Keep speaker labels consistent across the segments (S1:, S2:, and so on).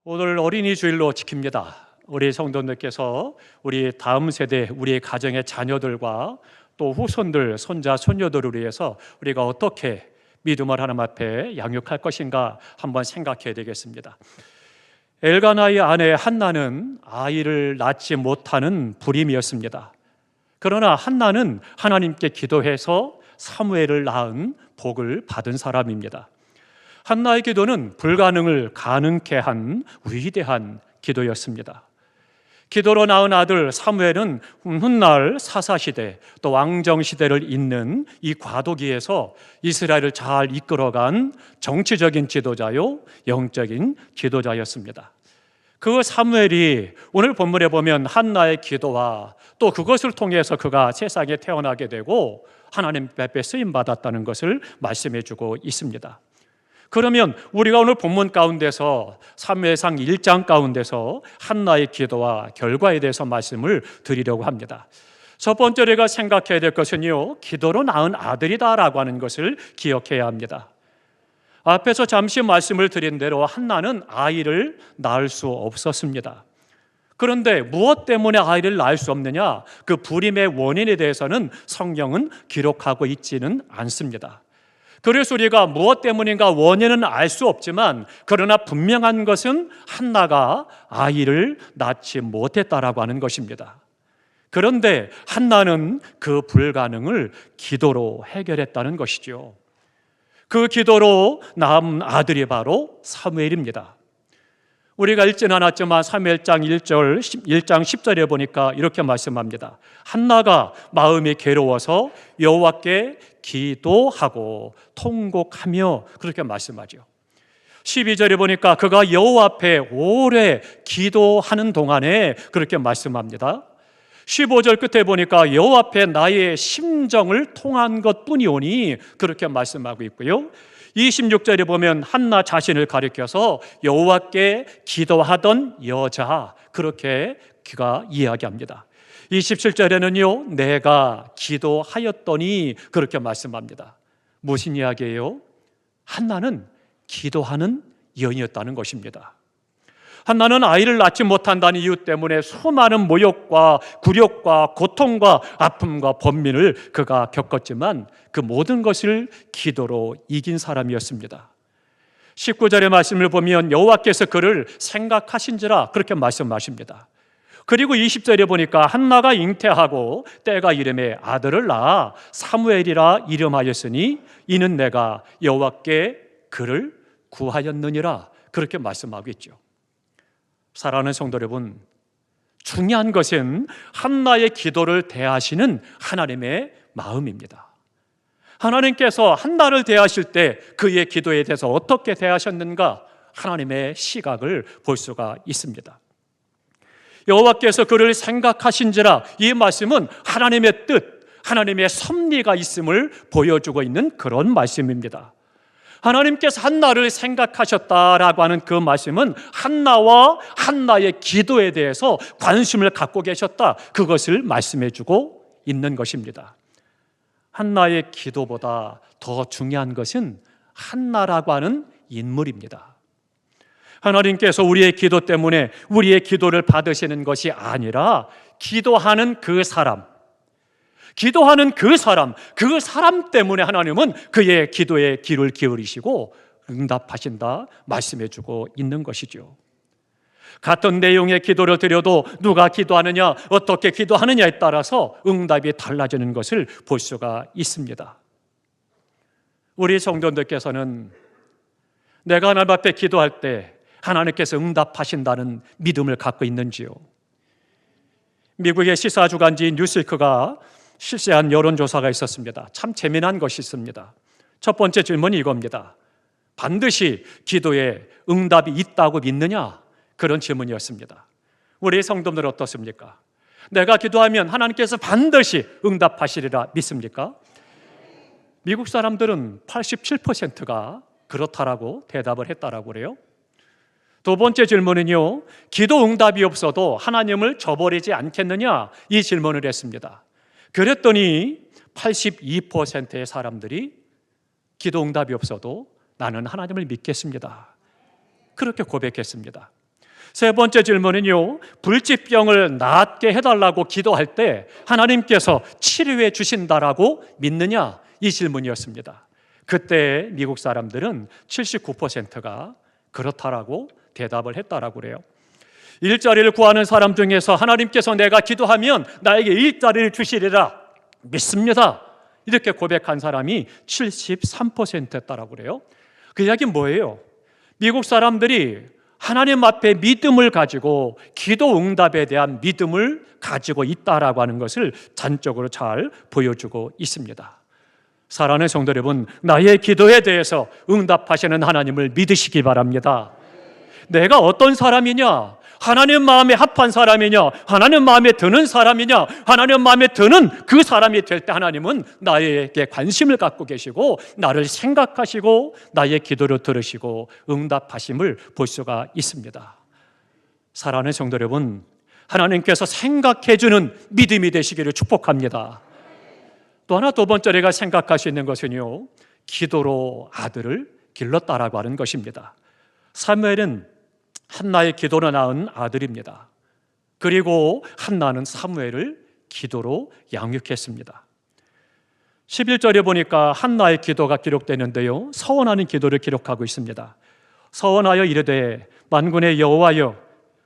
S1: 오늘 어린이 주일로 지킵니다. 우리 성도님께서 우리 다음 세대, 우리 가정의 자녀들과 또 후손들, 손자, 손녀들을 위해서 우리가 어떻게 믿음을 하나님 앞에 양육할 것인가 한번 생각해야 되겠습니다. 엘가나의 아내 한나는 아이를 낳지 못하는 불임이었습니다. 그러나 한나는 하나님께 기도해서 사무엘을 낳은 복을 받은 사람입니다. 한나의 기도는 불가능을 가능케 한 위대한 기도였습니다. 기도로 낳은 아들 사무엘은 훗날 사사시대 또 왕정시대를 잇는 이 과도기에서 이스라엘을 잘 이끌어간 정치적인 지도자요 영적인 지도자였습니다. 그 사무엘이 오늘 본문에 보면 한나의 기도와 또 그것을 통해서 그가 세상에 태어나게 되고 하나님 앞에 쓰임받았다는 것을 말씀해 주고 있습니다. 그러면 우리가 오늘 본문 가운데서 사무엘상 1장 가운데서 한나의 기도와 결과에 대해서 말씀을 드리려고 합니다. 첫 번째 우리가 생각해야 될 것은요, 기도로 낳은 아들이다라고 하는 것을 기억해야 합니다. 앞에서 잠시 말씀을 드린 대로 한나는 아이를 낳을 수 없었습니다. 그런데 무엇 때문에 아이를 낳을 수 없느냐? 그 불임의 원인에 대해서는 성경은 기록하고 있지는 않습니다. 그래서 우리가 무엇 때문인가 원인은 알 수 없지만 그러나 분명한 것은 한나가 아이를 낳지 못했다라고 하는 것입니다. 그런데 한나는 그 불가능을 기도로 해결했다는 것이죠. 그 기도로 낳은 아들이 바로 사무엘입니다. 우리가 읽지는 않았지만 사무엘장 1장 10절에 보니까 이렇게 말씀합니다. 한나가 마음이 괴로워서 여호와께 기도하고 통곡하며 그렇게 말씀하죠. 12절에 보니까 그가 여호와 앞에 오래 기도하는 동안에 그렇게 말씀합니다. 15절 끝에 보니까 여호와 앞에 나의 심정을 통한 것뿐이오니 그렇게 말씀하고 있고요. 26절에 보면 한나 자신을 가리켜서 여호와께 기도하던 여자 그렇게 그가 이야기합니다. 27절에는요 내가 기도하였더니 그렇게 말씀합니다. 무슨 이야기예요? 한나는 기도하는 여인이었다는 것입니다. 한나는 아이를 낳지 못한다는 이유 때문에 수많은 모욕과 굴욕과 고통과 아픔과 번민을 그가 겪었지만 그 모든 것을 기도로 이긴 사람이었습니다. 19절의 말씀을 보면 여호와께서 그를 생각하신지라 그렇게 말씀하십니다. 그리고 20절에 보니까 한나가 잉태하고 때가 이름에 아들을 낳아 사무엘이라 이름하였으니 이는 내가 여호와께 그를 구하였느니라 그렇게 말씀하고 있죠. 사랑하는 성도 여러분, 중요한 것은 한나의 기도를 대하시는 하나님의 마음입니다. 하나님께서 한나를 대하실 때 그의 기도에 대해서 어떻게 대하셨는가 하나님의 시각을 볼 수가 있습니다. 여호와께서 그를 생각하신지라 이 말씀은 하나님의 뜻, 하나님의 섭리가 있음을 보여주고 있는 그런 말씀입니다. 하나님께서 한나를 생각하셨다라고 하는 그 말씀은 한나와 한나의 기도에 대해서 관심을 갖고 계셨다 그것을 말씀해 주고 있는 것입니다. 한나의 기도보다 더 중요한 것은 한나라고 하는 인물입니다. 하나님께서 우리의 기도 때문에 우리의 기도를 받으시는 것이 아니라 기도하는 그 사람 그 사람 때문에 하나님은 그의 기도에 귀를 기울이시고 응답하신다 말씀해 주고 있는 것이죠. 같은 내용의 기도를 드려도 누가 기도하느냐 어떻게 기도하느냐에 따라서 응답이 달라지는 것을 볼 수가 있습니다. 우리 성도님들께서는 내가 하나님 앞에 기도할 때 하나님께서 응답하신다는 믿음을 갖고 있는지요? 미국의 시사주간지 뉴스위크가 실시한 여론조사가 있었습니다. 참 재미난 것이 있습니다. 첫 번째 질문이 이겁니다. 반드시 기도에 응답이 있다고 믿느냐? 그런 질문이었습니다. 우리 성도들 어떻습니까? 내가 기도하면 하나님께서 반드시 응답하시리라 믿습니까? 미국 사람들은 87%가 그렇다라고 대답을 했다라고 그래요. 두 번째 질문은요, 기도 응답이 없어도 하나님을 저버리지 않겠느냐? 이 질문을 했습니다. 그랬더니 82%의 사람들이 기도 응답이 없어도 나는 하나님을 믿겠습니다 그렇게 고백했습니다. 세 번째 질문은요, 불치병을 낫게 해달라고 기도할 때 하나님께서 치료해 주신다라고 믿느냐? 이 질문이었습니다. 그때 미국 사람들은 79%가 그렇다라고 대답을 했다라고 그래요. 일자리를 구하는 사람 중에서 하나님께서 내가 기도하면 나에게 일자리를 주시리라 믿습니다, 이렇게 고백한 사람이 73%였다라고 그래요. 그 이야기는 뭐예요? 미국 사람들이 하나님 앞에 믿음을 가지고 기도 응답에 대한 믿음을 가지고 있다라고 하는 것을 단적으로 잘 보여주고 있습니다. 사랑하는 성도 여러분, 나의 기도에 대해서 응답하시는 하나님을 믿으시기 바랍니다. 내가 어떤 사람이냐? 하나님 마음에 합한 사람이냐? 하나님 마음에 드는 사람이냐? 하나님 마음에 드는 그 사람이 될 때 하나님은 나에게 관심을 갖고 계시고 나를 생각하시고 나의 기도를 들으시고 응답하심을 볼 수가 있습니다. 사랑하는 성도 여러분, 하나님께서 생각해 주는 믿음이 되시기를 축복합니다. 또 하나, 두 번째 내가 생각할 수 있는 것은요, 기도로 아들을 길렀다라고 하는 것입니다. 사무엘은 한나의 기도로 낳은 아들입니다. 그리고 한나는 사무엘을 기도로 양육했습니다. 11절에 보니까 한나의 기도가 기록되는데요, 서원하는 기도를 기록하고 있습니다. 서원하여 이르되 만군의 여호와여,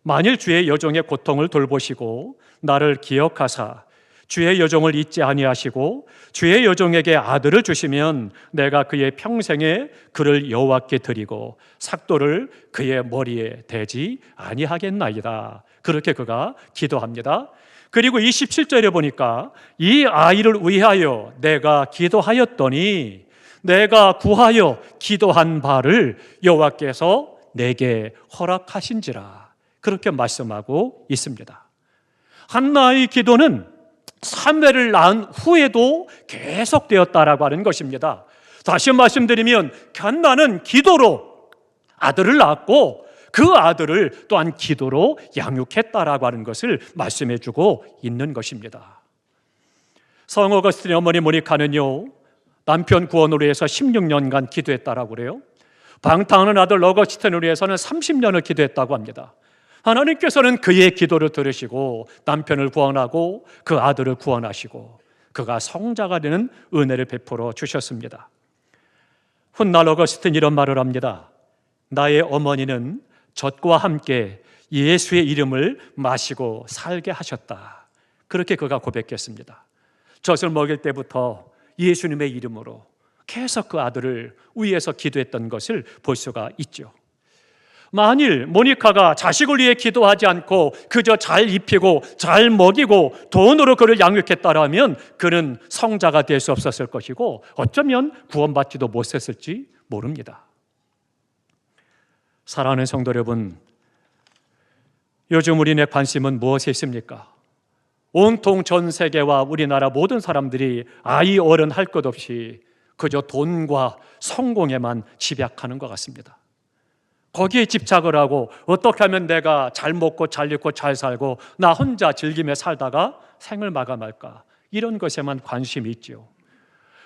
S1: 만일 주의 여종의 고통을 돌보시고 나를 기억하사 주의 여종을 잊지 아니하시고 주의 여종에게 아들을 주시면 내가 그의 평생에 그를 여호와께 드리고 삭도를 그의 머리에 대지 아니하겠나이다. 그렇게 그가 기도합니다. 그리고 27절에 보니까 이 아이를 위하여 내가 기도하였더니 내가 구하여 기도한 바를 여호와께서 내게 허락하신지라, 그렇게 말씀하고 있습니다. 한나의 기도는 사무엘을 낳은 후에도 계속되었다라고 하는 것입니다. 다시 말씀드리면 한나는 기도로 아들을 낳았고 그 아들을 또한 기도로 양육했다라고 하는 것을 말씀해 주고 있는 것입니다. 성 어거스틴의 어머니 모니카는요, 남편 구원으로 해서 16년간 기도했다라고 그래요. 방탕하는 아들 어거스틴을 위해서는 30년을 기도했다고 합니다. 하나님께서는 그의 기도를 들으시고 남편을 구원하고 그 아들을 구원하시고 그가 성자가 되는 은혜를 베풀어 주셨습니다. 훗날 어거스틴 이런 말을 합니다. 나의 어머니는 젖과 함께 예수의 이름을 마시고 살게 하셨다. 그렇게 그가 고백했습니다. 젖을 먹일 때부터 예수님의 이름으로 계속 그 아들을 위해서 기도했던 것을 볼 수가 있죠. 만일 모니카가 자식을 위해 기도하지 않고 그저 잘 입히고 잘 먹이고 돈으로 그를 양육했다라면 그는 성자가 될 수 없었을 것이고 어쩌면 구원받지도 못했을지 모릅니다. 사랑하는 성도 여러분, 요즘 우리의 관심은 무엇에 있습니까? 온통 전 세계와 우리나라 모든 사람들이 아이 어른 할 것 없이 그저 돈과 성공에만 집약하는 것 같습니다. 거기에 집착을 하고 어떻게 하면 내가 잘 먹고 잘 입고 잘 살고 나 혼자 즐기며 살다가 생을 마감할까, 이런 것에만 관심이 있죠.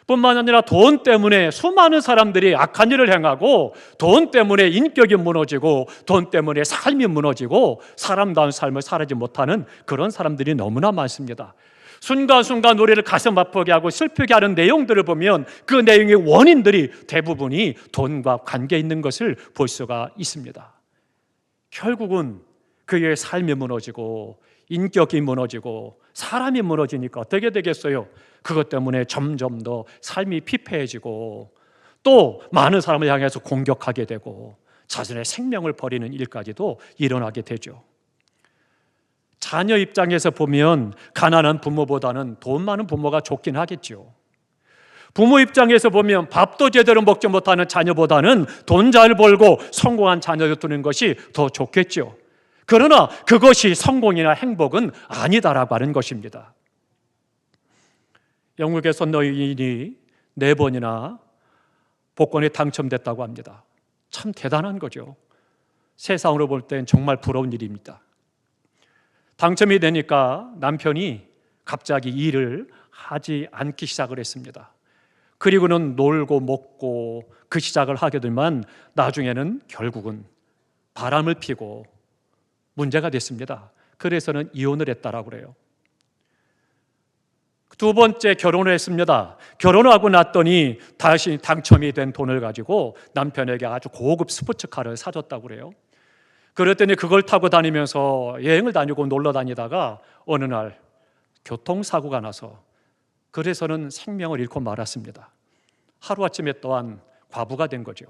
S1: 뿐만 아니라 돈 때문에 수많은 사람들이 악한 일을 행하고 돈 때문에 인격이 무너지고 돈 때문에 삶이 무너지고 사람다운 삶을 살지 못하는 그런 사람들이 너무나 많습니다. 순간순간 우리를 가슴 아프게 하고 슬프게 하는 내용들을 보면 그 내용의 원인들이 대부분이 돈과 관계 있는 것을 볼 수가 있습니다. 결국은 그의 삶이 무너지고 인격이 무너지고 사람이 무너지니까 어떻게 되겠어요? 그것 때문에 점점 더 삶이 피폐해지고 또 많은 사람을 향해서 공격하게 되고 자신의 생명을 버리는 일까지도 일어나게 되죠. 자녀 입장에서 보면 가난한 부모보다는 돈 많은 부모가 좋긴 하겠죠. 부모 입장에서 보면 밥도 제대로 먹지 못하는 자녀보다는 돈 잘 벌고 성공한 자녀를 두는 것이 더 좋겠죠. 그러나 그것이 성공이나 행복은 아니다라고 하는 것입니다. 영국에서 노인이 4번이나 복권에 당첨됐다고 합니다. 참 대단한 거죠. 세상으로 볼 땐 정말 부러운 일입니다. 당첨이 되니까 남편이 갑자기 일을 하지 않기 시작을 했습니다. 그리고는 놀고 먹고 그 시작을 하게 되면 나중에는 결국은 바람을 피고 문제가 됐습니다. 그래서는 이혼을 했다라고 그래요. 두 번째 결혼을 했습니다. 결혼하고 났더니 다시 당첨이 된 돈을 가지고 남편에게 아주 고급 스포츠카를 사줬다고 그래요. 그랬더니 그걸 타고 다니면서 여행을 다니고 놀러 다니다가 어느 날 교통사고가 나서 그래서는 생명을 잃고 말았습니다. 하루아침에 또한 과부가 된 거죠.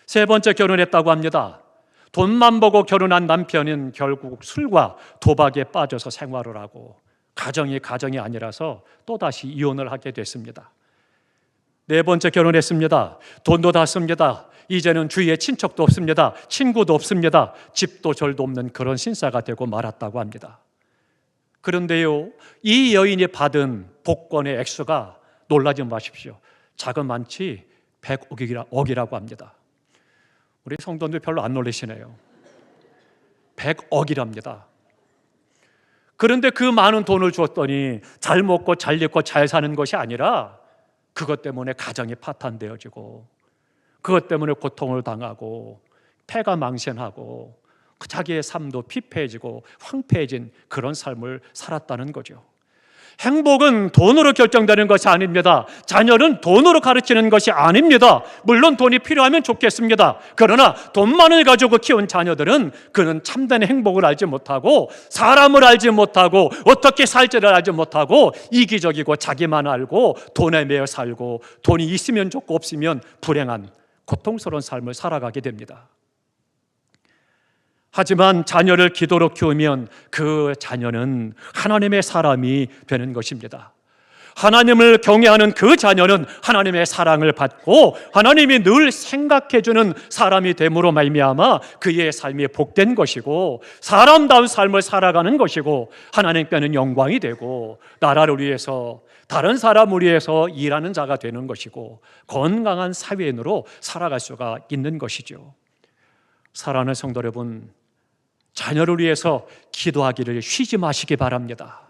S1: 세 번째 결혼했다고 합니다. 돈만 보고 결혼한 남편은 결국 술과 도박에 빠져서 생활을 하고 가정이 아니라서 또다시 이혼을 하게 됐습니다. 네 번째 결혼했습니다. 돈도 다 씁니다. 이제는 주위에 친척도 없습니다. 친구도 없습니다. 집도 절도 없는 그런 신사가 되고 말았다고 합니다. 그런데요, 이 여인이 받은 복권의 액수가 놀라지 마십시오. 자그만치 100억이라고 합니다. 우리 성도들 별로 안 놀라시네요. 100억이랍니다. 그런데 그 많은 돈을 줬더니 잘 먹고 잘 입고 잘 사는 것이 아니라 그것 때문에 가정이 파탄되어지고 그것 때문에 고통을 당하고 폐가 망신하고 자기의 삶도 피폐해지고 황폐해진 그런 삶을 살았다는 거죠. 행복은 돈으로 결정되는 것이 아닙니다. 자녀는 돈으로 가르치는 것이 아닙니다. 물론 돈이 필요하면 좋겠습니다. 그러나 돈만을 가지고 키운 자녀들은 그는 참된 행복을 알지 못하고 사람을 알지 못하고 어떻게 살지를 알지 못하고 이기적이고 자기만 알고 돈에 매여 살고 돈이 있으면 좋고 없으면 불행한 고통스러운 삶을 살아가게 됩니다. 하지만 자녀를 기도로 키우면 그 자녀는 하나님의 사람이 되는 것입니다. 하나님을 경외하는 그 자녀는 하나님의 사랑을 받고 하나님이 늘 생각해주는 사람이 됨으로 말미암아 그의 삶이 복된 것이고 사람다운 삶을 살아가는 것이고 하나님께는 영광이 되고 나라를 위해서 다른 사람을 위해서 일하는 자가 되는 것이고 건강한 사회인으로 살아갈 수가 있는 것이죠. 사랑하는 성도 여러분, 자녀를 위해서 기도하기를 쉬지 마시기 바랍니다.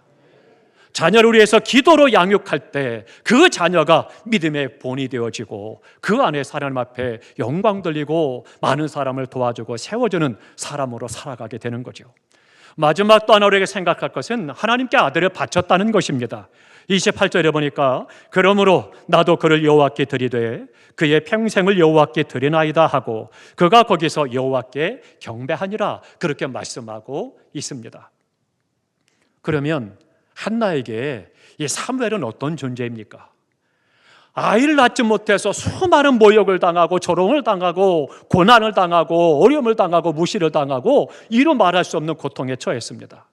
S1: 자녀를 위해서 기도로 양육할 때 그 자녀가 믿음의 본이 되어지고 그 안에 하나님 앞에 영광 돌리고 많은 사람을 도와주고 세워주는 사람으로 살아가게 되는 거죠. 마지막 또 하나 우리에게 생각할 것은 하나님께 아들을 바쳤다는 것입니다. 28절에 보니까 그러므로 나도 그를 여호와께 드리되 그의 평생을 여호와께 드리나이다 하고 그가 거기서 여호와께 경배하니라 그렇게 말씀하고 있습니다. 그러면 한나에게 이 사무엘은 어떤 존재입니까? 아이를 낳지 못해서 수많은 모욕을 당하고 조롱을 당하고 고난을 당하고 어려움을 당하고 무시를 당하고 이루 말할 수 없는 고통에 처했습니다.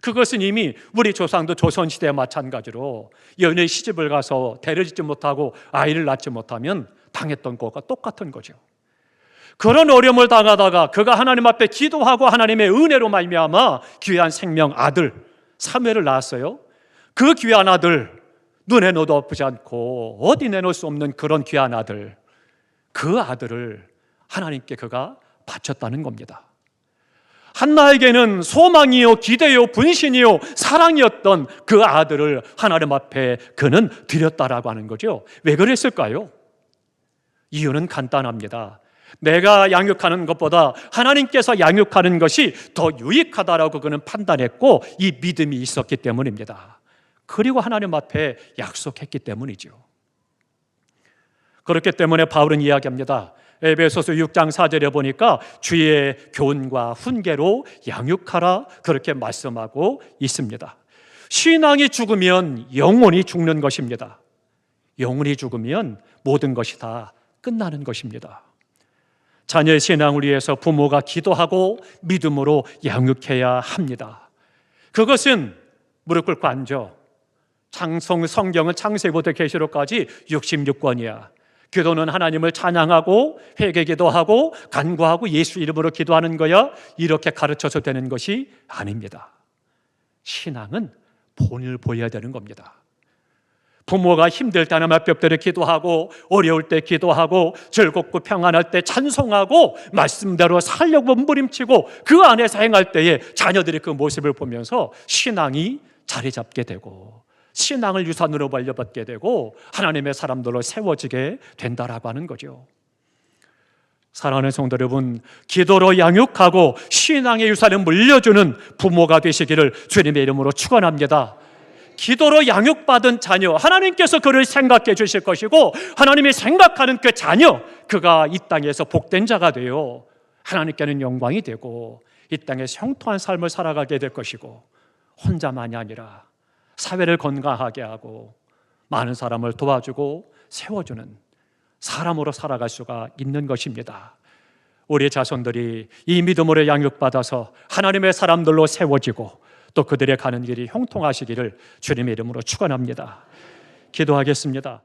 S1: 그것은 이미 우리 조상도 조선시대에 마찬가지로 연애 시집을 가서 대를 짓지 못하고 아이를 낳지 못하면 당했던 것과 똑같은 거죠. 그런 어려움을 당하다가 그가 하나님 앞에 기도하고 하나님의 은혜로 말미암아 귀한 생명 아들 사무엘을 낳았어요. 그 귀한 아들 눈에 넣어도 아프지 않고 어디 내놓을 수 없는 그런 귀한 아들, 그 아들을 하나님께 그가 바쳤다는 겁니다. 한나에게는 소망이요 기대요 분신이요 사랑이었던 그 아들을 하나님 앞에 그는 드렸다라고 하는 거죠. 왜 그랬을까요? 이유는 간단합니다. 내가 양육하는 것보다 하나님께서 양육하는 것이 더 유익하다라고 그는 판단했고 이 믿음이 있었기 때문입니다. 그리고 하나님 앞에 약속했기 때문이죠. 그렇기 때문에 바울은 이야기합니다. 에베소서 6장 4절에 보니까 주의 교훈과 훈계로 양육하라 그렇게 말씀하고 있습니다. 신앙이 죽으면 영혼이 죽는 것입니다. 영혼이 죽으면 모든 것이 다 끝나는 것입니다. 자녀의 신앙을 위해서 부모가 기도하고 믿음으로 양육해야 합니다. 그것은 무릎 꿇고 앉아. 성경은 창세기부터 계시록까지 66권이야. 기도는 하나님을 찬양하고 회개기도하고 간구하고 예수 이름으로 기도하는 거야. 이렇게 가르쳐서 되는 것이 아닙니다. 신앙은 본을 보여야 되는 겁니다. 부모가 힘들 때 하나님 앞에 엎드려 기도하고 어려울 때 기도하고 즐겁고 평안할 때 찬송하고 말씀대로 살려고 몸부림치고 그 안에서 행할 때에 자녀들이 그 모습을 보면서 신앙이 자리 잡게 되고 신앙을 유산으로 물려받게 되고 하나님의 사람들로 세워지게 된다라고 하는 거죠. 사랑하는 성도 여러분, 기도로 양육하고 신앙의 유산을 물려주는 부모가 되시기를 주님의 이름으로 축원합니다. 기도로 양육받은 자녀, 하나님께서 그를 생각해 주실 것이고 하나님이 생각하는 그 자녀, 그가 이 땅에서 복된 자가 되어 하나님께는 영광이 되고 이 땅에서 형통한 삶을 살아가게 될 것이고, 혼자만이 아니라 사회를 건강하게 하고 많은 사람을 도와주고 세워주는 사람으로 살아갈 수가 있는 것입니다. 우리 자손들이 이 믿음으로 양육받아서 하나님의 사람들로 세워지고 또 그들의 가는 길이 형통하시기를 주님의 이름으로 축원합니다. 기도하겠습니다.